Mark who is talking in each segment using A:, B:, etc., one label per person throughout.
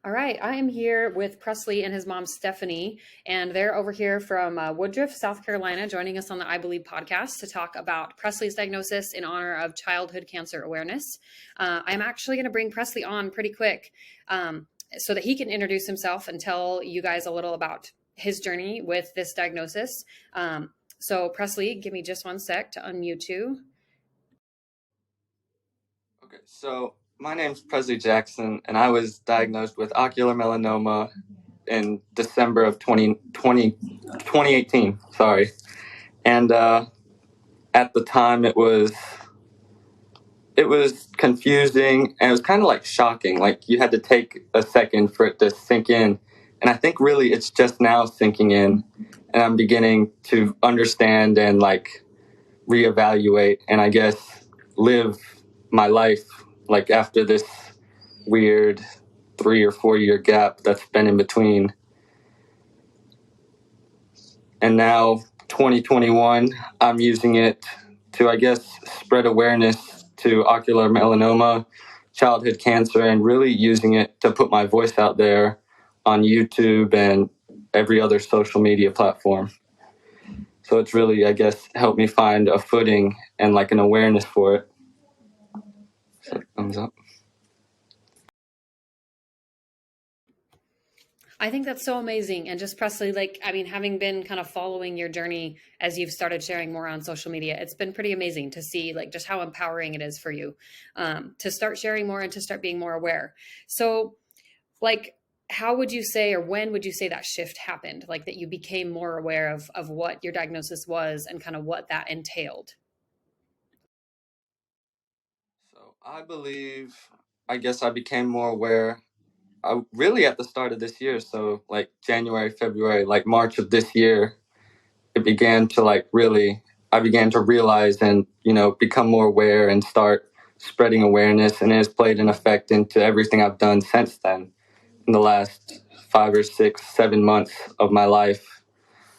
A: All right, I am here with Presley and his mom, Stephanie, and they're over here from Woodruff, South Carolina, joining us on the I Believe podcast to talk about Presley's diagnosis in honor of Childhood Cancer Awareness. I'm actually going to bring Presley on pretty quick so that he can introduce himself and tell you guys a little about his journey with this diagnosis. So, Presley, give me just one sec to unmute you.
B: Okay, so my name's Presley Jackson, and I was diagnosed with ocular melanoma in December of 2018. Sorry. And at the time, it was confusing, and it was kind of like shocking. Like you had to take a second for it to sink in. And I think really it's just now sinking in, and I'm beginning to understand and like reevaluate and I guess live my life like after this weird 3 or 4 year gap that's been in between. And now 2021, I'm using it to, I guess, spread awareness to ocular melanoma, childhood cancer, and really using it to put my voice out there on YouTube and every other social media platform. So it's really, I guess, helped me find a footing and like an awareness for it. So thumbs up.
A: I think that's so amazing. And just Presley, like, I mean, having been kind of following your journey as you've started sharing more on social media, it's been pretty amazing to see like just how empowering it is for you to start sharing more and to start being more aware. So like, how would you say, or when would you say that shift happened? Like that you became more aware of what your diagnosis was and kind of what that entailed?
B: So I believe, I guess I became more aware really at the start of this year. So like January, February, like March of this year, it began to like really, I began to realize and, become more aware and start spreading awareness. And it has played an effect into everything I've done since then. In the last 5 or 6, 7 months of my life,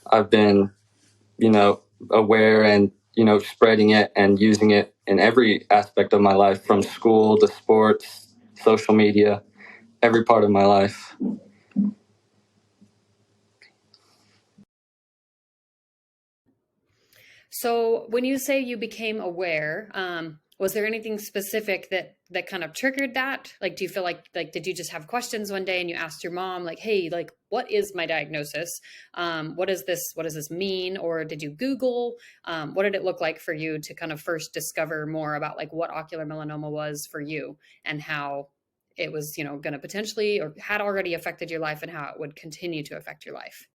B: I've been, aware and, spreading it and using it in every aspect of my life, from school to sports, social media, every part of my life.
A: So when you say you became aware, was there anything specific that kind of triggered that? Like, do you feel like did you just have questions one day and you asked your mom like, "Hey, like, what is my diagnosis? What is this? What does this mean?" Or did you Google? What did it look like for you to kind of first discover more about like what ocular melanoma was for you and how it was, going to potentially or had already affected your life and how it would continue to affect your life?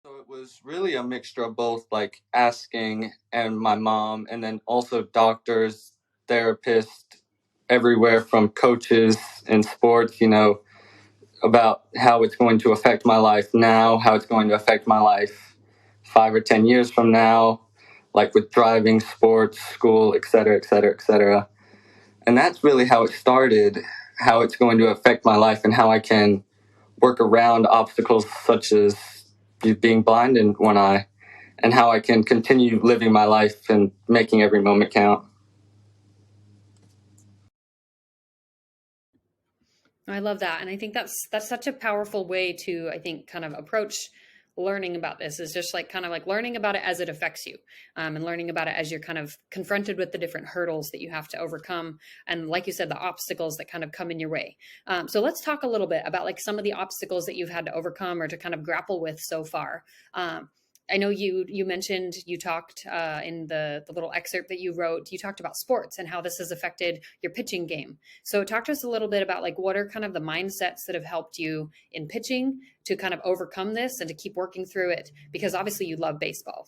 B: So it was really a mixture of both, like asking and my mom, and then also doctors, therapists, everywhere from coaches in sports, about how it's going to affect my life now, how it's going to affect my life 5 or 10 years from now, like with driving, sports, school, et cetera, et cetera, et cetera. And that's really how it started, how it's going to affect my life and how I can work around obstacles such as being blind in one eye, and how I can continue living my life and making every moment count.
A: I love that. And I think that's such a powerful way to, I think, kind of approach learning about this is just like kind of like learning about it as it affects you, and learning about it as you're kind of confronted with the different hurdles that you have to overcome. And like you said, the obstacles that kind of come in your way. So let's talk a little bit about like some of the obstacles that you've had to overcome or to kind of grapple with so far. I know you mentioned you talked in the little excerpt that you wrote, you talked about sports and how this has affected your pitching game. So talk to us a little bit about like what are kind of the mindsets that have helped you in pitching to kind of overcome this and to keep working through it, because obviously you love baseball.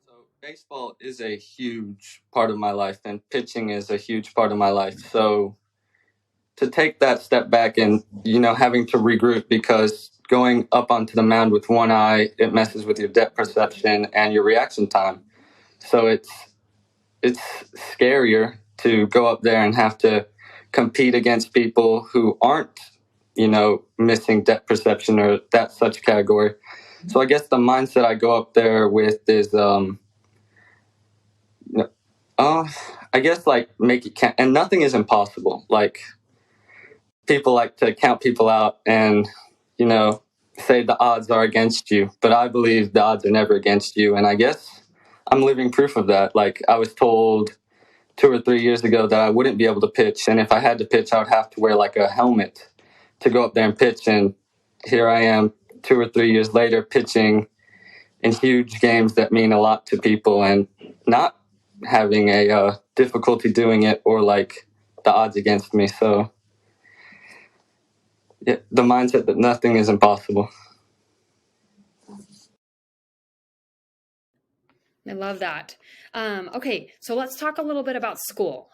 B: So baseball is a huge part of my life, and pitching is a huge part of my life. So to take that step back and, having to regroup, because going up onto the mound with one eye, it messes with your depth perception and your reaction time. So it's scarier to go up there and have to compete against people who aren't, missing depth perception or that such category. So I guess the mindset I go up there with is, I guess like make it count, and nothing is impossible. Like people like to count people out and, you know, say the odds are against you, but I believe the odds are never against you. And I guess I'm living proof of that. Like, I was told 2 or 3 years ago that I wouldn't be able to pitch, and if I had to pitch, I would have to wear like a helmet to go up there and pitch. And here I am 2 or 3 years later pitching in huge games that mean a lot to people and not having a difficulty doing it or like the odds against me. So yeah, the mindset that nothing is impossible.
A: I love that. Okay, so let's talk a little bit about school.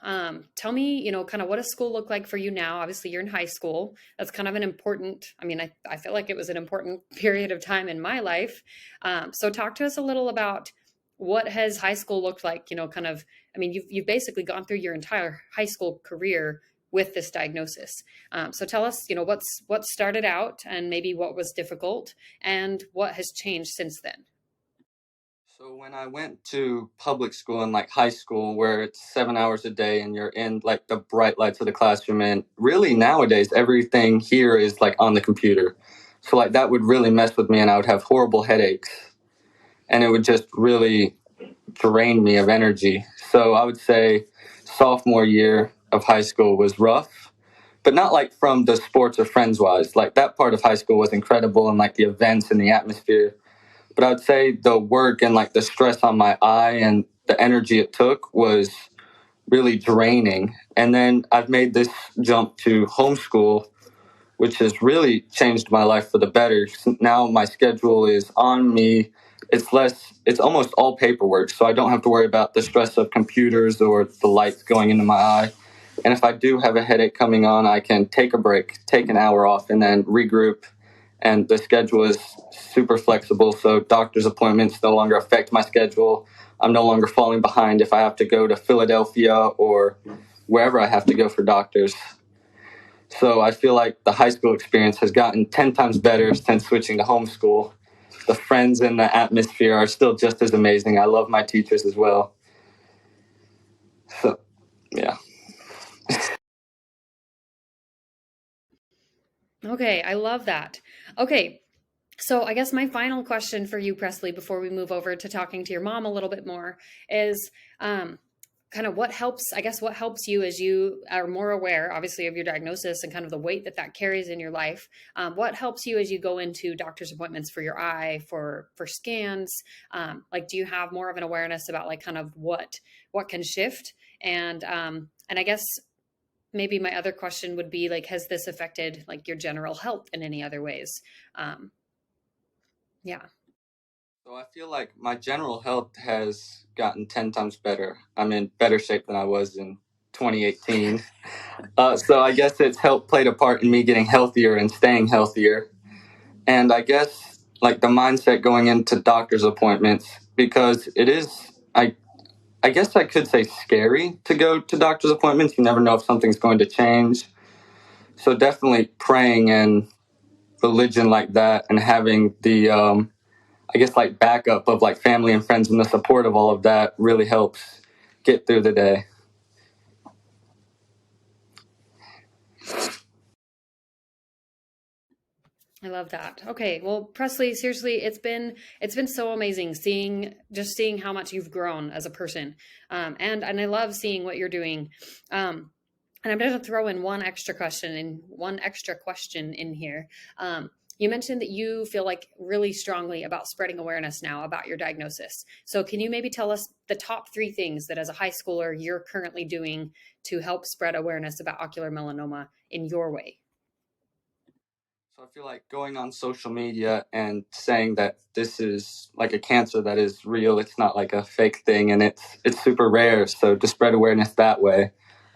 A: Tell me, kind of what does school look like for you now? Obviously, you're in high school. That's kind of an important, I feel like it was an important period of time in my life. So talk to us a little about what has high school looked like, you've basically gone through your entire high school career with this diagnosis. So tell us, what started out and maybe what was difficult and what has changed since then.
B: So when I went to public school and like high school, where it's 7 hours a day and you're in like the bright lights of the classroom, and really nowadays everything here is like on the computer. So like that would really mess with me, and I would have horrible headaches, and it would just really drain me of energy. So I would say sophomore year of high school was rough, but not like from the sports or friends wise. Like that part of high school was incredible, and like the events and the atmosphere. But I'd say the work and like the stress on my eye and the energy it took was really draining. And then I've made this jump to homeschool, which has really changed my life for the better. Now my schedule is on me. It's almost all paperwork. So I don't have to worry about the stress of computers or the lights going into my eye. And if I do have a headache coming on, I can take a break, take an hour off, and then regroup. And the schedule is super flexible. So doctor's appointments no longer affect my schedule. I'm no longer falling behind if I have to go to Philadelphia or wherever I have to go for doctors. So I feel like the high school experience has gotten 10 times better since switching to homeschool. The friends and the atmosphere are still just as amazing. I love my teachers as well. So, yeah.
A: Okay, I love that. Okay, so I guess my final question for you, Presley, before we move over to talking to your mom a little bit more is kind of what helps you as you are more aware, obviously, of your diagnosis and kind of the weight that that carries in your life. What helps you as you go into doctor's appointments for your eye, for scans? Like, do you have more of an awareness about like kind of what can shift? And I guess maybe my other question would be like, has this affected like your general health in any other ways? Um, yeah.
B: So I feel like my general health has gotten 10 times better. I'm in better shape than I was in 2018. So I guess it's played a part in me getting healthier and staying healthier. And I guess like the mindset going into doctor's appointments, because it is, I guess I could say scary to go to doctor's appointments. You never know if something's going to change. So definitely praying and religion like that, and having the, I guess like backup of like family and friends and the support of all of that really helps get through the day.
A: I love that. Okay, well, Presley, seriously, it's been so amazing seeing how much you've grown as a person, and I love seeing what you're doing. And I'm going to throw in one extra question in here. You mentioned that you feel like really strongly about spreading awareness now about your diagnosis. So can you maybe tell us the top three things that as a high schooler you're currently doing to help spread awareness about ocular melanoma in your way?
B: So I feel like going on social media and saying that this is like a cancer that is real. It's not like a fake thing, and it's super rare. So to spread awareness that way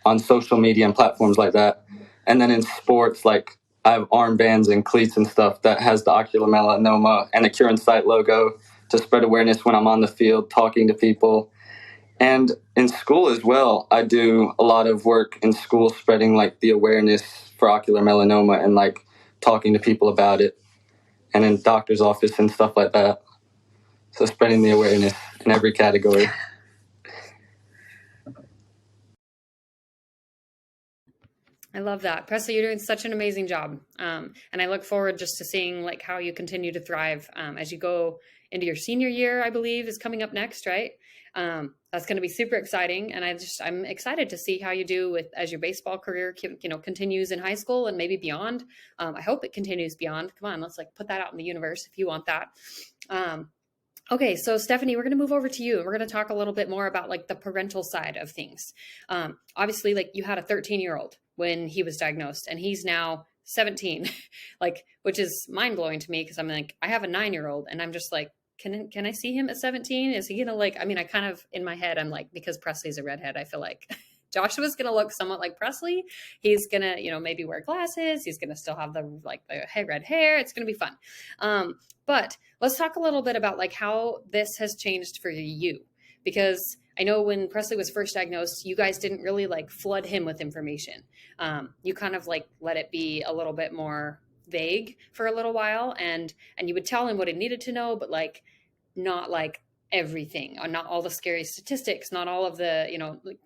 B: on social media and platforms like that. And then in sports, like I have armbands and cleats and stuff that has the ocular melanoma and the Cure in Sight logo to spread awareness when I'm on the field talking to people. And in school as well, I do a lot of work in school spreading like the awareness for ocular melanoma and like talking to people about it, and in doctor's office and stuff like that. So spreading the awareness in every category.
A: I love that. Presley, you're doing such an amazing job. And I look forward just to seeing like how you continue to thrive as you go into your senior year, I believe is coming up next, right? That's going to be super exciting. And I'm excited to see how you do with, as your baseball career, continues in high school and maybe beyond. I hope it continues beyond. Come on, let's like put that out in the universe if you want that. Okay, so Stephanie, we're going to move over to you and we're going to talk a little bit more about like the parental side of things. Obviously, like you had a 13-year-old when he was diagnosed and he's now 17, like, which is mind blowing to me because I'm like, I have a 9-year-old and I'm just like, can I see him at 17? Is he going to like, I mean, I kind of in my head, I'm like, because Presley's a redhead, I feel like Joshua's going to look somewhat like Presley. He's going to, maybe wear glasses. He's going to still have the red hair. It's going to be fun. But let's talk a little bit about like how this has changed for you, because I know when Presley was first diagnosed, you guys didn't really like flood him with information. You kind of like let it be a little bit more vague for a little while, and you would tell him what he needed to know, but like not like everything, or not all the scary statistics, not all of the,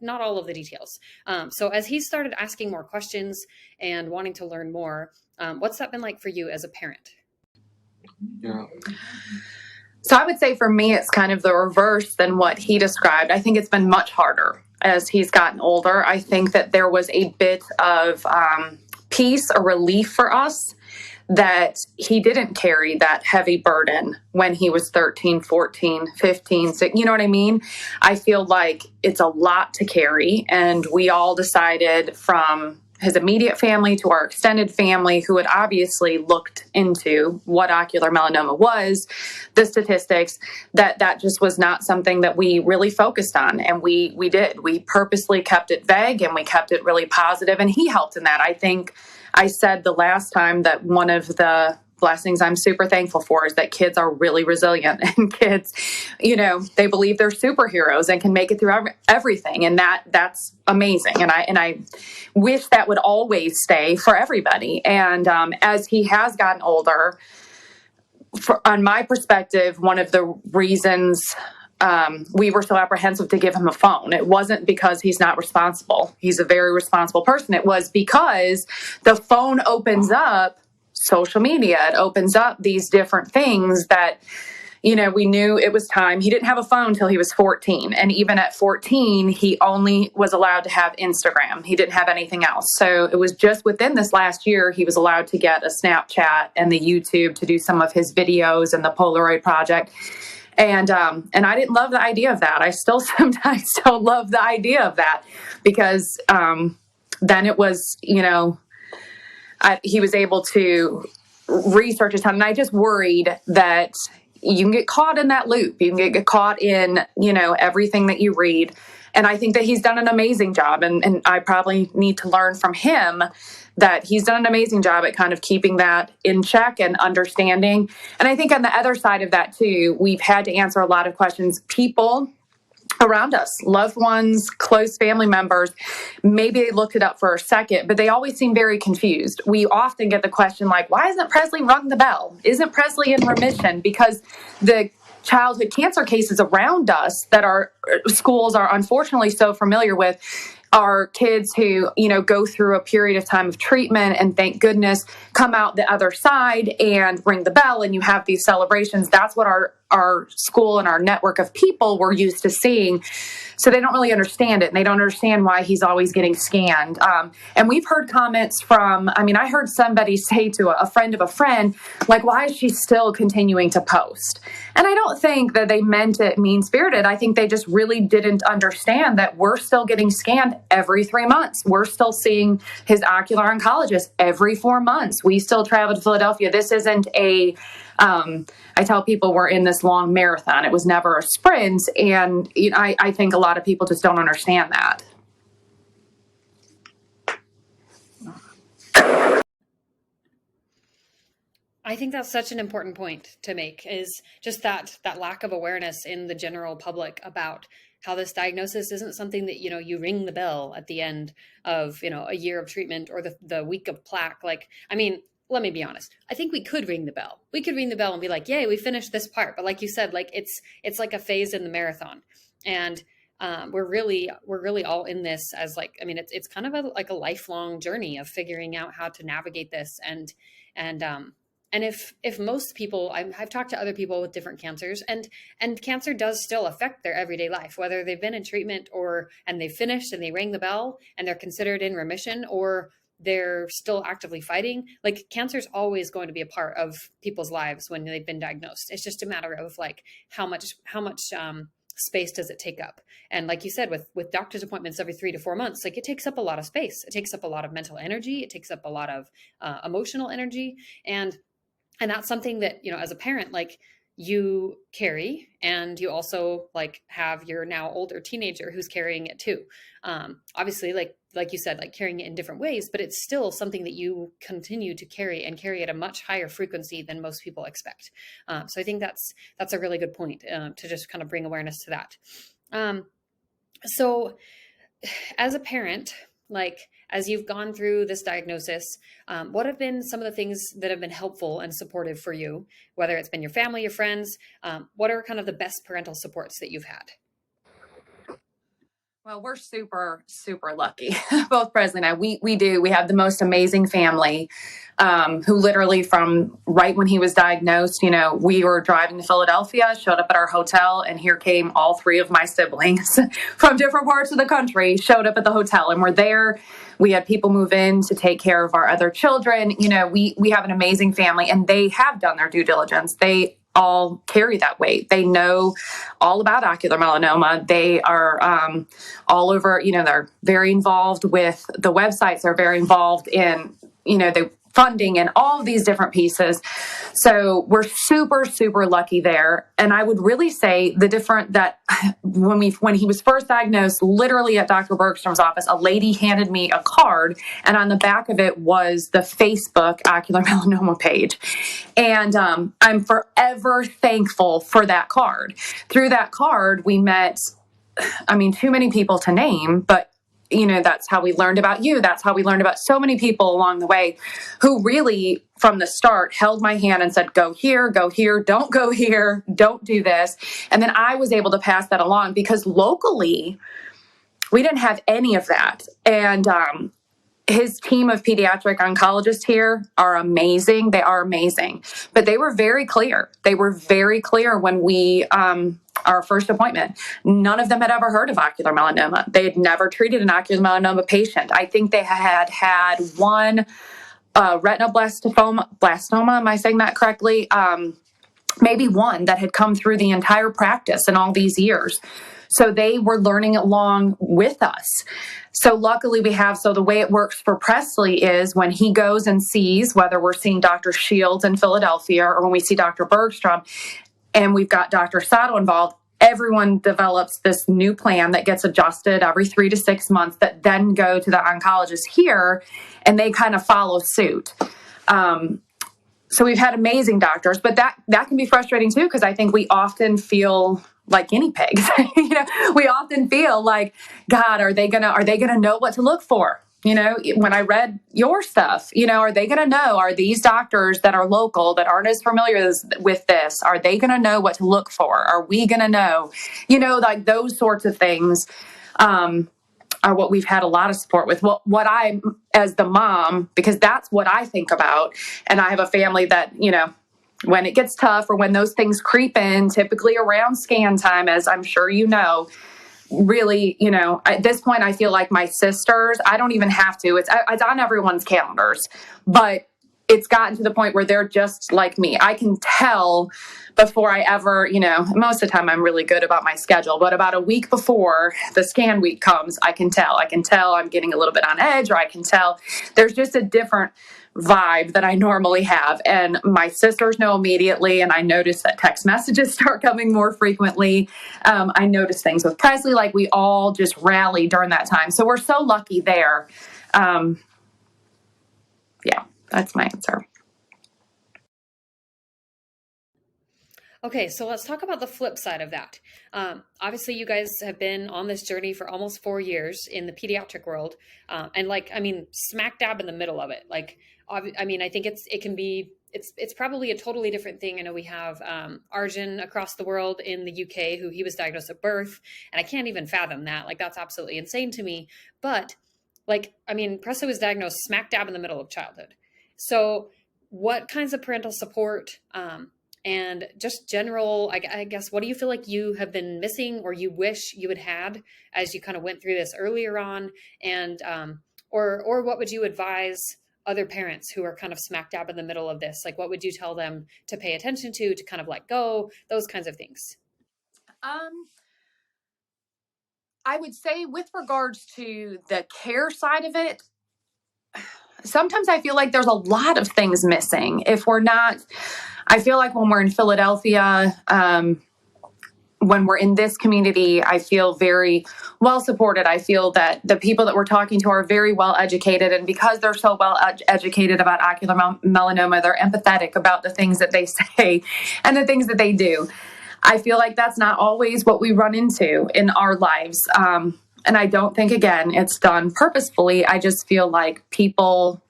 A: not all of the details. So as he started asking more questions and wanting to learn more, what's that been like for you as a parent?
B: Yeah.
C: So I would say for me, it's kind of the reverse than what he described. I think it's been much harder as he's gotten older. I think that there was a bit of peace or relief for us that he didn't carry that heavy burden when he was 13, 14, 15. So, you know what I mean? I feel like it's a lot to carry. And we all decided, from his immediate family to our extended family, who had obviously looked into what ocular melanoma was, the statistics, that just was not something that we really focused on. And we did. We purposely kept it vague and we kept it really positive. And he helped in that. I think I said the last time that one of the blessings I'm super thankful for is that kids are really resilient, and kids, they believe they're superheroes and can make it through everything. And that's amazing. And I wish that would always stay for everybody. And as he has gotten older, on my perspective, one of the reasons we were so apprehensive to give him a phone, it wasn't because he's not responsible. He's a very responsible person. It was because the phone opens up social media. It opens up these different things that, we knew it was time. He didn't have a phone until he was 14. And even at 14, he only was allowed to have Instagram. He didn't have anything else. So it was just within this last year, he was allowed to get a Snapchat and the YouTube to do some of his videos and the Polaroid Project. And I didn't love the idea of that. I still sometimes don't love the idea of that, because then it was, he was able to research a ton. And I just worried that you can get caught in that loop. You can get caught in, everything that you read. And I think that he's done an amazing job. And I probably need to learn from him that he's done an amazing job at kind of keeping that in check and understanding. And I think on the other side of that too, we've had to answer a lot of questions. People around us, loved ones, close family members, maybe they looked it up for a second, but they always seem very confused. We often get the question like, why isn't Presley rung the bell? Isn't Presley in remission? Because the childhood cancer cases around us that our schools are unfortunately so familiar with are kids who, go through a period of time of treatment and thank goodness come out the other side and ring the bell, and you have these celebrations. That's what our school and our network of people were used to seeing. So they don't really understand it, and they don't understand why he's always getting scanned. And we've heard comments from, I heard somebody say to a friend of a friend, like, why is she still continuing to post? And I don't think that they meant it mean-spirited. I think they just really didn't understand that we're still getting scanned every 3 months. We're still seeing his ocular oncologist every 4 months. We still travel to Philadelphia. This isn't I tell people we're in this long marathon. It was never a sprint. And I think a lot of people just don't understand that.
A: I think that's such an important point to make, is just that lack of awareness in the general public about how this diagnosis isn't something that, you ring the bell at the end of, a year of treatment or the week of plaque. Let me be honest. I think we could ring the bell. We could ring the bell and be like, yay, we finished this part. But like you said, like it's like a phase in the marathon. And we're really all in this as like, I mean, it's kind of like a lifelong journey of figuring out how to navigate this. And if most people, I've talked to other people with different cancers, and cancer does still affect their everyday life, whether they've been in treatment and they've finished and they rang the bell and they're considered in remission, or they're still actively fighting. Like, cancer is always going to be a part of people's lives when they've been diagnosed. It's just a matter of like how much space does it take up? And like you said, with doctor's appointments every 3 to 4 months, like, it takes up a lot of space. It takes up a lot of mental energy. It takes up a lot of emotional energy. And that's something that, you know, as a parent, like, you carry, and you also like have your now older teenager who's carrying it too. Obviously, like you said, like, carrying it in different ways, but it's still something that you continue to carry, and carry at a much higher frequency than most people expect. So I think that's a really good point, to just kind of bring awareness to that. So as a parent, like, as you've gone through this diagnosis, what have been some of the things that have been helpful and supportive for you, whether it's been your family, your friends? What are kind of the best parental supports that you've had?
C: Well, we're super, super lucky. Both Presley and I, we have the most amazing family, who literally from right when he was diagnosed, you know, we were driving to Philadelphia, showed up at our hotel, and here came all three of my siblings from different parts of the country, showed up at the hotel, and we're there. We had people move in to take care of our other children. You know, we have an amazing family, and they have done their due diligence. They all carry that weight. They know all about ocular melanoma. They are all over, you know, they're very involved with the websites. They're very involved in, you know, the funding and all of these different pieces. So we're super, super lucky there. And I would really say the different that when he was first diagnosed, literally at Dr. Bergstrom's office, a lady handed me a card, and on the back of it was the Facebook ocular melanoma page. And I'm forever thankful for that card. Through that card, we met, I mean, too many people to name, but you know, that's how we learned about you. That's how we learned about so many people along the way who really, from the start, held my hand and said, go here, don't go here, don't do this. And then I was able to pass that along, because locally, we didn't have any of that. And his team of pediatric oncologists here are amazing. They are amazing. But they were very clear. They were very clear when we, our first appointment. None of them had ever heard of ocular melanoma. They had never treated an ocular melanoma patient. I think they had one retinoblastoma. Am I saying that correctly? Maybe one that had come through the entire practice in all these years. So they were learning along with us. So luckily so the way it works for Presley is when he goes and sees, whether we're seeing Dr. Shields in Philadelphia or when we see Dr. Bergstrom, and we've got Dr. Sato involved, everyone develops this new plan that gets adjusted every 3 to 6 months that then go to the oncologist here, and they kind of follow suit. So we've had amazing doctors, but that can be frustrating too, because I think we often feel like guinea pigs. You know, we often feel like, God, are they gonna know what to look for? You know, when I read your stuff, you know, are they going to know? Are these doctors that are local, that aren't as familiar with this, are they going to know what to look for? Are we going to know? You know, like those sorts of things are what we've had a lot of support with. What I, as the mom, because that's what I think about, and I have a family that, you know, when it gets tough or when those things creep in, typically around scan time, as I'm sure you know, really, you know, at this point, I feel like my sisters, I don't even have to. It's on everyone's calendars, but it's gotten to the point where they're just like me. I can tell before I ever, you know, most of the time I'm really good about my schedule, but about a week before the scan week comes, I can tell I'm getting a little bit on edge, or I can tell there's just a different vibe that I normally have. And my sisters know immediately. And I notice that text messages start coming more frequently. I notice things with Presley, like we all just rally during that time. So we're so lucky there. Yeah, that's my answer.
A: Okay, so let's talk about the flip side of that. Obviously, you guys have been on this journey for almost 4 years in the pediatric world. And like, I mean, smack dab in the middle of it. Like, I mean, I think it's it's probably a totally different thing. I know we have Arjun across the world in the UK who he was diagnosed at birth, and I can't even fathom that. Like, that's absolutely insane to me. But like, I mean, Presley was diagnosed smack dab in the middle of childhood. So what kinds of parental support and just general, I guess, what do you feel like you have been missing or you wish you had as you kind of went through this earlier on? And or what would you advise other parents who are kind of smack dab in the middle of this? Like, what would you tell them to pay attention to kind of let go, those kinds of things?
C: I would say with regards to the care side of it, sometimes I feel like there's a lot of things missing. I feel like when we're in Philadelphia, when we're in this community, I feel very well supported. I feel that the people that we're talking to are very well educated. And because they're so well educated about ocular melanoma, they're empathetic about the things that they say and the things that they do. I feel like that's not always what we run into in our lives. And I don't think, again, it's done purposefully. I just feel like people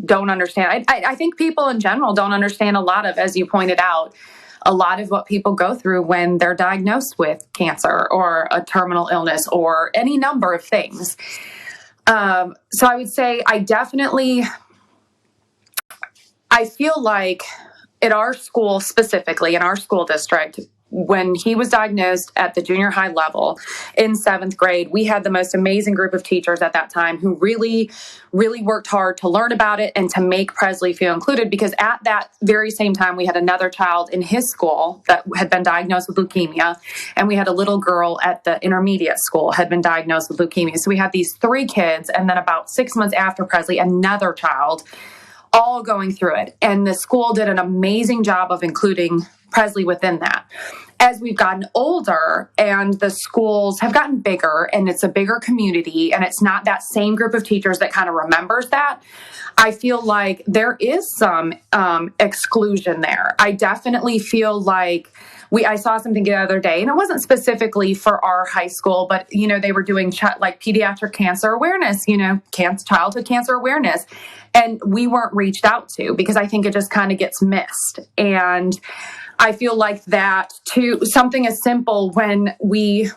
C: don't understand. I think people in general don't understand a lot of, as you pointed out, a lot of what people go through when they're diagnosed with cancer or a terminal illness or any number of things. So I would say I feel like at our school, specifically in our school district, when he was diagnosed at the junior high level in 7th grade, we had the most amazing group of teachers at that time who really, really worked hard to learn about it and to make Presley feel included, because at that very same time, we had another child in his school that had been diagnosed with leukemia, and we had a little girl at the intermediate school had been diagnosed with leukemia. So we had these 3 kids, and then about 6 months after Presley, another child, all going through it. And the school did an amazing job of including Presley within that. As we've gotten older and the schools have gotten bigger and it's a bigger community and it's not that same group of teachers that kind of remembers that, I feel like there is some exclusion there. I definitely feel like I saw something the other day, and it wasn't specifically for our high school, but, they were doing like pediatric cancer awareness, childhood cancer awareness. And we weren't reached out to because I think it just kind of gets missed. And I feel like that too, something as simple when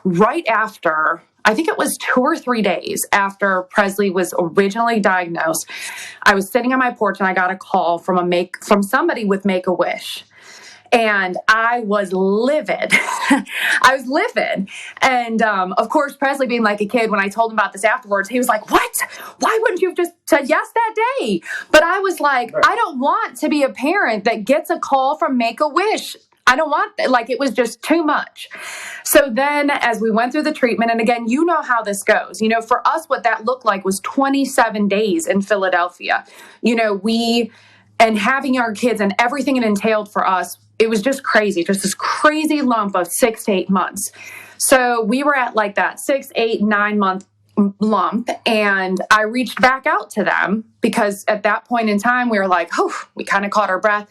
C: right after, I think it was 2 or 3 days after Presley was originally diagnosed, I was sitting on my porch and I got a call from somebody with Make-A-Wish. And I was livid. I was livid. And of course, Presley, being like a kid, when I told him about this afterwards, he was like, "What? Why wouldn't you have just said yes that day?" But I was like, right. I don't want to be a parent that gets a call from Make-A-Wish. I don't want that. Like, it was just too much. So then as we went through the treatment, and again, you know how this goes. For us, what that looked like was 27 days in Philadelphia. And having our kids and everything it entailed for us, it was just crazy, just this crazy lump of 6 to 8 months. So we were at like that 6, 8, 9 month lump. And I reached back out to them because at that point in time, we were like, we kind of caught our breath.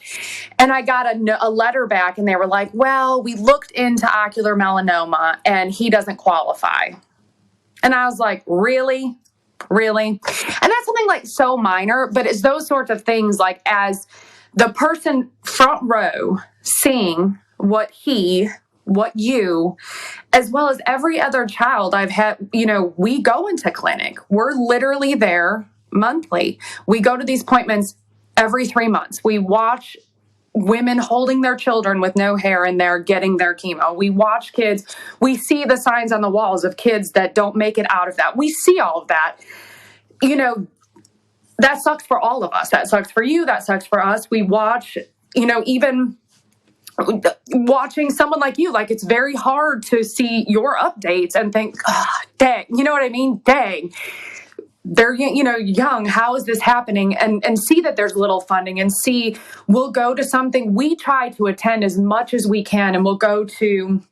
C: And I got a letter back and they were like, "Well, we looked into ocular melanoma and he doesn't qualify." And I was like, really? And that's something like so minor, but it's those sorts of things, like as the person front row seeing what you, as well as every other child I've had, we go into clinic. We're literally there monthly. We go to these appointments every 3 months. We watch women holding their children with no hair and they're getting their chemo. We watch kids. We see the signs on the walls of kids that don't make it out of that. We see all of that. That sucks for all of us. That sucks for you. That sucks for us. We watch, even watching someone like you, like it's very hard to see your updates and think, dang, you know what I mean? Dang. They're, young. How is this happening? And see that there's little funding and we'll go to something. We try to attend as much as we can, and we'll go to,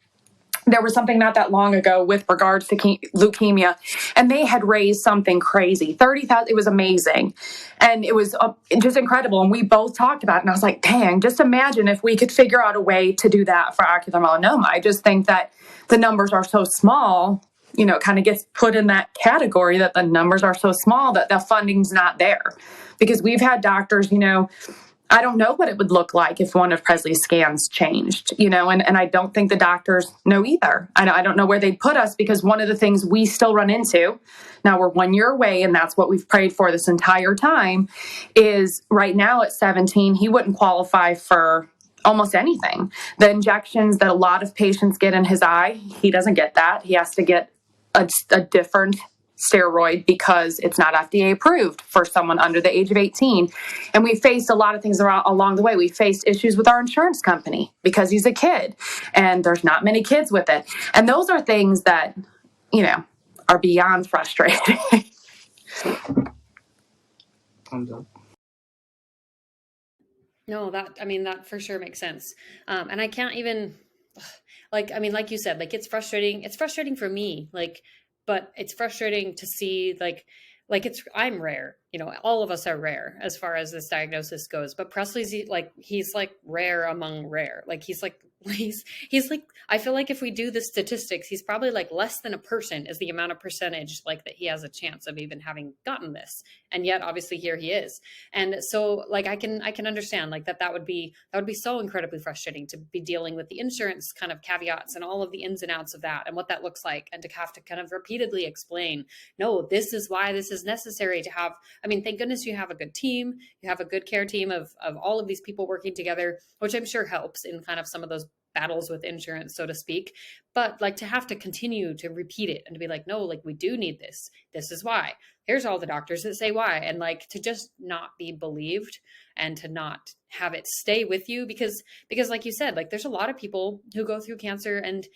C: there was something not that long ago with regards to leukemia, and they had raised something crazy, 30,000. It was amazing. And it was just incredible. And we both talked about it. And I was like, dang, just imagine if we could figure out a way to do that for ocular melanoma. I just think that the numbers are so small, it kind of gets put in that category that the numbers are so small that the funding's not there. Because we've had doctors, I don't know what it would look like if one of Presley's scans changed, and I don't think the doctors know either. I don't know where they'd put us, because one of the things we still run into, now we're 1 year away, and that's what we've prayed for this entire time, is right now at 17, he wouldn't qualify for almost anything. The injections that a lot of patients get in his eye, he doesn't get that. He has to get a different steroid because it's not FDA approved for someone under the age of 18. And we faced a lot of things along the way. We faced issues with our insurance company because he's a kid and there's not many kids with it. And those are things that, are beyond frustrating.
B: I'm done.
A: No, that for sure makes sense. And I can't even, like you said, it's frustrating. It's frustrating for me, but it's frustrating to see I'm rare, all of us are rare as far as this diagnosis goes, but Presley's he's rare among rare. He's I feel like if we do the statistics, he's probably less than a person is the amount of percentage that he has a chance of even having gotten this. And yet obviously here he is. And so I can understand that would be so incredibly frustrating to be dealing with the insurance kind of caveats and all of the ins and outs of that and what that looks like, and to have to kind of repeatedly explain, no, this is why this is necessary to have. Thank goodness you have a good team. You have a good care team of all of these people working together, which I'm sure helps in kind of some of those battles with insurance, so to speak. But to have to continue to repeat it and to be no, we do need this. This is why. Here's all the doctors that say why. And to just not be believed and to not have it stay with you because like you said, there's a lot of people who go through cancer and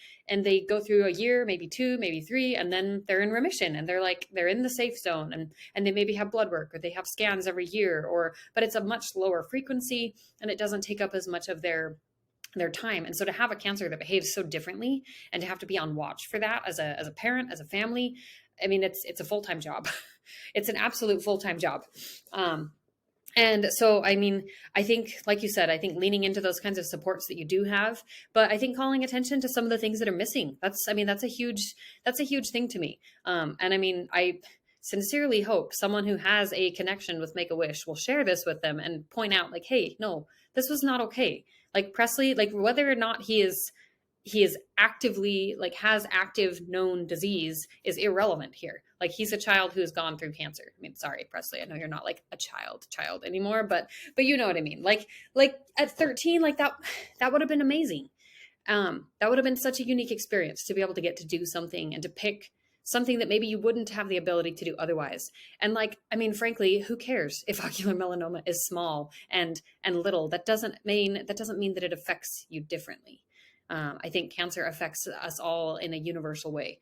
A: they go through a year, maybe 2, maybe 3, and then they're in remission and they're in the safe zone and they maybe have blood work or they have scans every year, but it's a much lower frequency and it doesn't take up as much of their time. And so to have a cancer that behaves so differently and to have to be on watch for that as a parent, as a family, it's a full-time job. It's an absolute full-time job. And so, I think, like you said, I think leaning into those kinds of supports that you do have, but I think calling attention to some of the things that are missing, that's a huge thing to me. I sincerely hope someone who has a connection with Make-A-Wish will share this with them and point out hey, no, this was not okay. Presley, whether or not he is actively has active known disease is irrelevant here. He's a child who's gone through cancer. Sorry, Presley, I know you're not a child anymore, but you know what I mean? At 13, that would have been amazing. That would have been such a unique experience to be able to get to do something and to pick something that maybe you wouldn't have the ability to do otherwise. And frankly, who cares if ocular melanoma is small and little? That doesn't mean that it affects you differently. I think cancer affects us all in a universal way.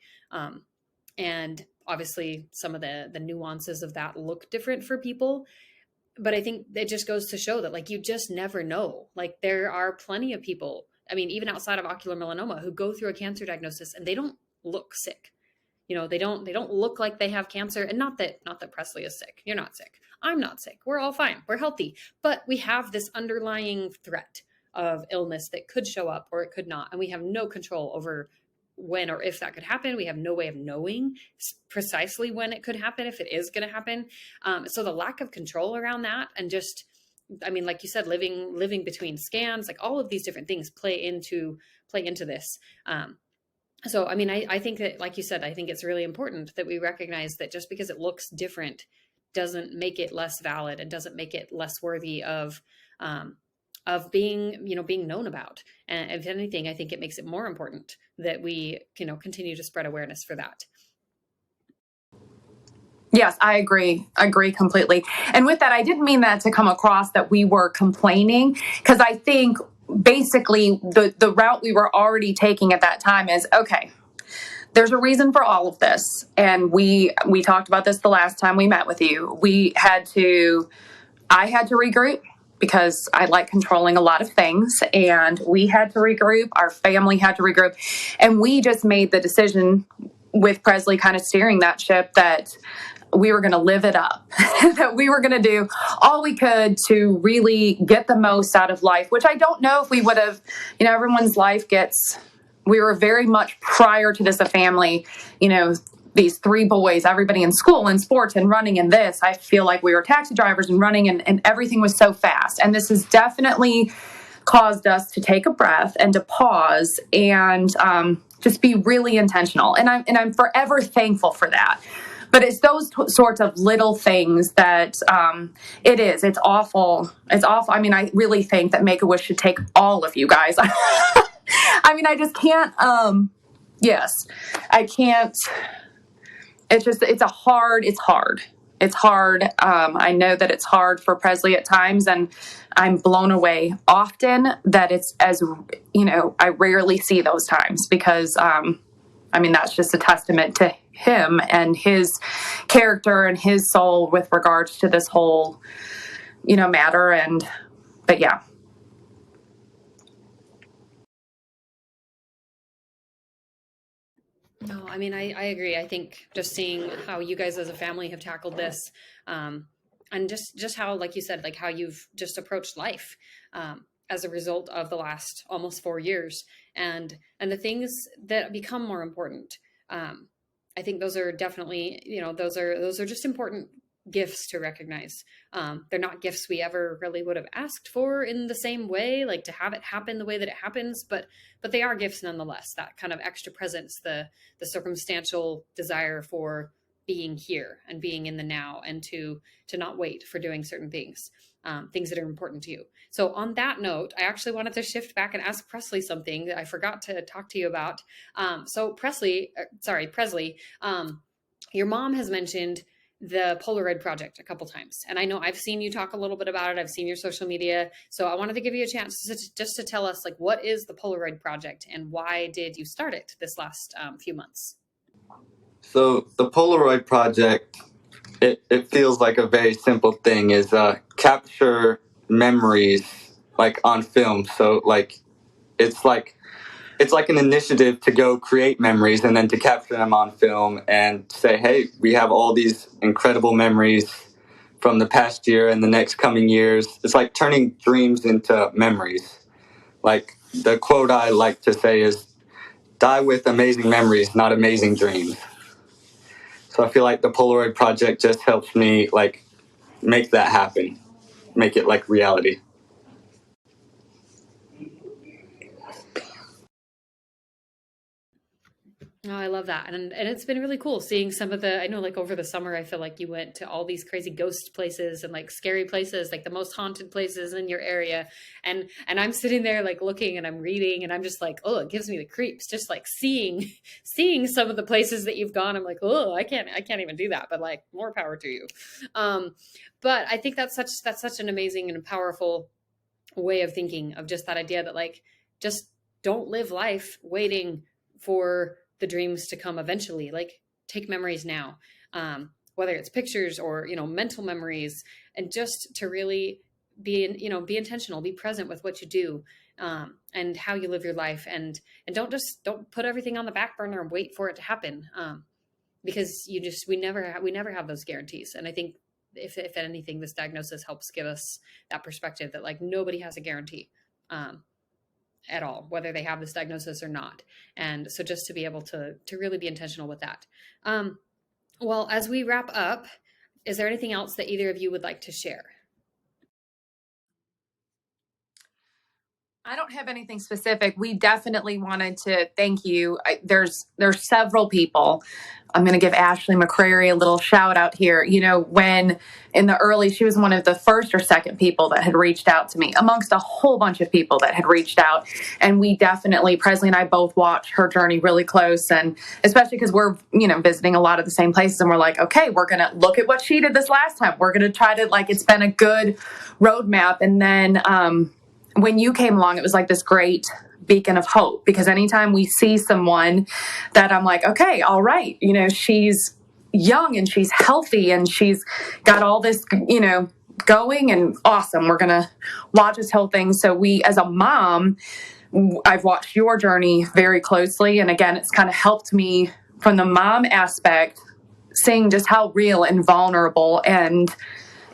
A: And obviously some of the nuances of that look different for people, but I think it just goes to show that you just never know. There are plenty of people, even outside of ocular melanoma, who go through a cancer diagnosis and they don't look sick. They don't look like they have cancer. And not that Presley is sick. You're not sick. I'm not sick. We're all fine. We're healthy. But we have this underlying threat of illness that could show up or it could not. And we have no control over when or if that could happen. We have no way of knowing precisely when it could happen, if it is going to happen. So the lack of control around that, and just, like you said, living between scans, all of these different things play into this. So, I think that, like you said, I think it's really important that we recognize that just because it looks different doesn't make it less valid and doesn't make it less worthy of being known about. And if anything, I think it makes it more important that we, continue to spread awareness for that.
C: Yes, I agree completely. And with that, I didn't mean that to come across that we were complaining, because I think basically the route we were already taking at that time is, okay, there's a reason for all of this. And we talked about this the last time we met with you. I had to regroup because I like controlling a lot of things, and we had to regroup. Our family had to regroup. And we just made the decision with Presley kind of steering that ship that we were going to live it up, that we were going to do all we could to really get the most out of life, which I don't know if we would have, everyone's life we were very much prior to this a family, these 3 boys, everybody in school and sports and running and this. I feel like we were taxi drivers and running, and everything was so fast. And this has definitely caused us to take a breath and to pause and just be really intentional. And I'm forever thankful for that. But it's those sorts of little things that it's awful. It's awful. I mean, I really think that Make-A-Wish should take all of you guys. I mean, I just can't. Yes, I can't. It's hard. It's hard. I know that it's hard for Presley at times, and I'm blown away often that it's as, I rarely see those times because, that's just a testament to him and his character and his soul with regards to this whole, matter. But yeah.
A: No, I mean, I agree. I think just seeing how you guys as a family have tackled this, and just how, like you said, like how you've just approached life, as a result of the last almost 4 years, and the things that become more important. I think those are definitely, those are just important gifts to recognize. They're not gifts we ever really would have asked for in the same way, like to have it happen the way that it happens, but they are gifts nonetheless. That kind of extra presence, the circumstantial desire for being here and being in the now, and to not wait for doing certain things, things that are important to you. So on that note, I actually wanted to shift back and ask Presley something that I forgot to talk to you about. So Presley, your mom has mentioned the Polaroid Project a couple times. And I know I've seen you talk a little bit about it. I've seen your social media. So I wanted to give you a chance to tell us, like, what is the Polaroid Project and why did you start it this last few months?
B: So the Polaroid Project, it feels like a very simple thing, is capture memories like on film. So it's like an initiative to go create memories and then to capture them on film and say, hey, we have all these incredible memories from the past year and the next coming years. It's like turning dreams into memories. Like the quote I like to say is, die with amazing memories, not amazing dreams. So I feel like the Polaroid Project just helps me like make that happen, make it like reality.
A: Oh, I love that. And it's been really cool seeing some of I know, like, over the summer, I feel like you went to all these crazy ghost places and like scary places, like the most haunted places in your area. And I'm sitting there like looking and I'm reading and I'm just like, oh, it gives me the creeps, just like seeing some of the places that you've gone. I'm like, oh, I can't even do that, but like, more power to you. But I think that's such an amazing and powerful way of thinking, of just that idea that, like, just don't live life waiting for the dreams to come eventually. Like, take memories now, whether it's pictures or, mental memories, and just to really be intentional, be present with what you do, and how you live your life, and don't put everything on the back burner and wait for it to happen. Because we never have those guarantees. And I think if anything, this diagnosis helps give us that perspective that, like, nobody has a guarantee, at all, whether they have this diagnosis or not. And so just to be able to really be intentional with that. Well, as we wrap up, is there anything else that either of you would like to share?
C: I don't have anything specific. We definitely wanted to thank you. There's several people. I'm going to give Ashley McCrary a little shout out here. When in the early, she was one of the first or second people that had reached out to me amongst a whole bunch of people that had reached out. And we definitely, Presley and I both watched her journey really close. And especially because we're, visiting a lot of the same places, and we're like, okay, we're going to look at what she did this last time. We're going to try to, like, it's been a good roadmap. And then, when you came along, it was like this great beacon of hope, because anytime we see someone that I'm like, okay, all right, she's young and she's healthy and she's got all this, going, and awesome. We're going to watch this whole thing. So we, as a mom, I've watched your journey very closely. And again, it's kind of helped me from the mom aspect, seeing just how real and vulnerable and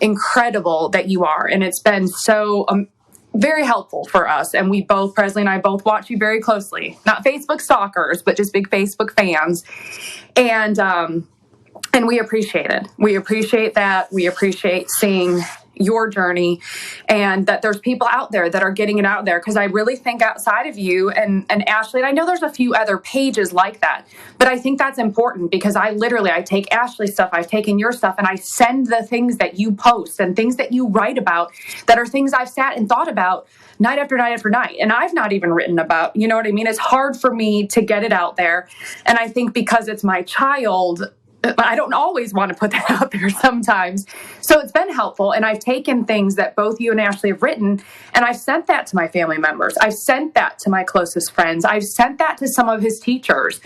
C: incredible that you are. And it's been so very helpful for us. And we both, Presley and I both watch you very closely. Not Facebook stalkers, but just big Facebook fans. And we appreciate it. We appreciate that. We appreciate seeing your journey and that there's people out there that are getting it out there. Because I really think outside of you and Ashley, and I know there's a few other pages like that, but I think that's important because I take Ashley's stuff, I've taken your stuff, and I send the things that you post and things that you write about that are things I've sat and thought about night after night after night. And I've not even written about, you know what I mean? It's hard for me to get it out there. And I think because it's my child, I don't always want to put that out there sometimes. So it's been helpful. And I've taken things that both you and Ashley have written, and I've sent that to my family members. I've sent that to my closest friends. I've sent that to some of his teachers.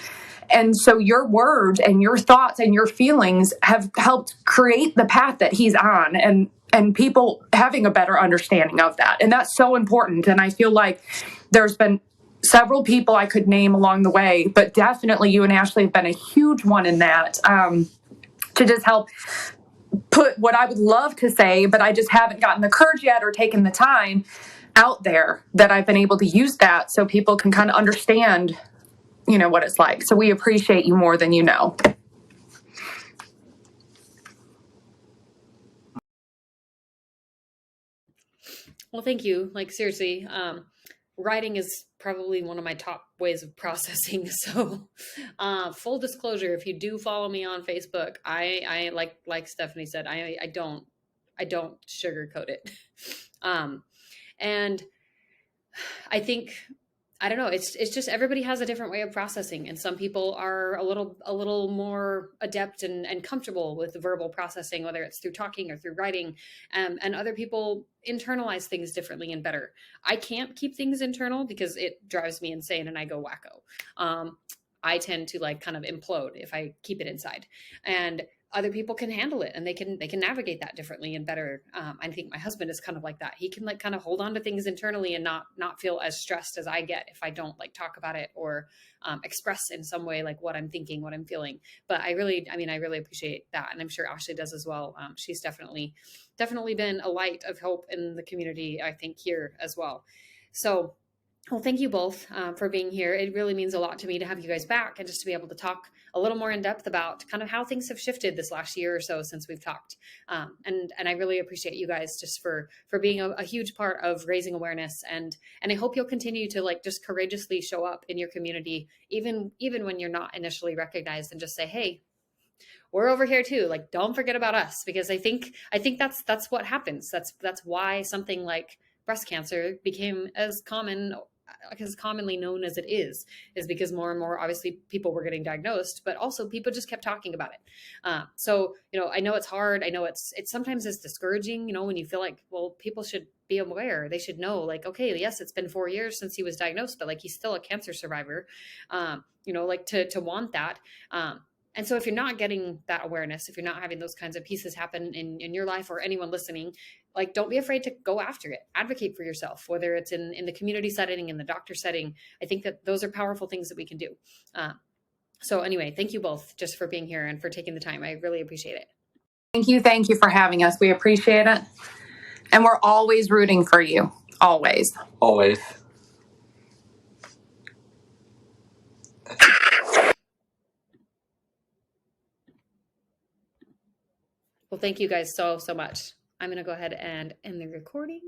C: And so your words and your thoughts and your feelings have helped create the path that he's on, and people having a better understanding of that. And that's so important. And I feel like there's been several people I could name along the way, but definitely you and Ashley have been a huge one in that, to just help put what I would love to say, but I just haven't gotten the courage yet or taken the time out there, that I've been able to use that so people can kind of understand, what it's like. So we appreciate you more than you know.
A: Well, thank you. Like, seriously, writing is probably one of my top ways of processing. So, full disclosure, if you do follow me on Facebook, I like Stephanie said, I don't sugarcoat it. And I think, I don't know, it's just everybody has a different way of processing, and some people are a little more adept and comfortable with verbal processing, whether it's through talking or through writing, and other people internalize things differently and better. I can't keep things internal because it drives me insane and I go wacko. I tend to kind of implode if I keep it inside, and other people can handle it and they can navigate that differently and better. I think my husband is kind of like that. He can kind of hold on to things internally and not feel as stressed as I get if I don't talk about it or express in some way what I'm thinking, what I'm feeling. But I really appreciate that, and I'm sure Ashley does as well. She's definitely been a light of hope in the community, I think, here as well. So, well, thank you both for being here. It really means a lot to me to have you guys back and just to be able to talk a little more in depth about kind of how things have shifted this last year or so since we've talked. And I really appreciate you guys just for being a huge part of raising awareness. And I hope you'll continue to just courageously show up in your community, even when you're not initially recognized, and just say, hey, we're over here too. Don't forget about us, because I think that's what happens. That's why something like breast cancer became as commonly known as it is because more and more, obviously, people were getting diagnosed, but also people just kept talking about it. So, I know it's hard. I know it's sometimes it's discouraging, when you feel well, people should be aware. They should know, okay, yes, it's been 4 years since he was diagnosed, but he's still a cancer survivor, to want that. And so if you're not getting that awareness, if you're not having those kinds of pieces happen in your life, or anyone listening, don't be afraid to go after it. Advocate for yourself, whether it's in the community setting, in the doctor setting. I think that those are powerful things that we can do. So anyway, thank you both just for being here and for taking the time. I really appreciate it.
C: Thank you for having us. We appreciate it. And we're always rooting for you. Always.
B: Always.
A: Well, thank you guys so much. I'm going to go ahead and end the recording.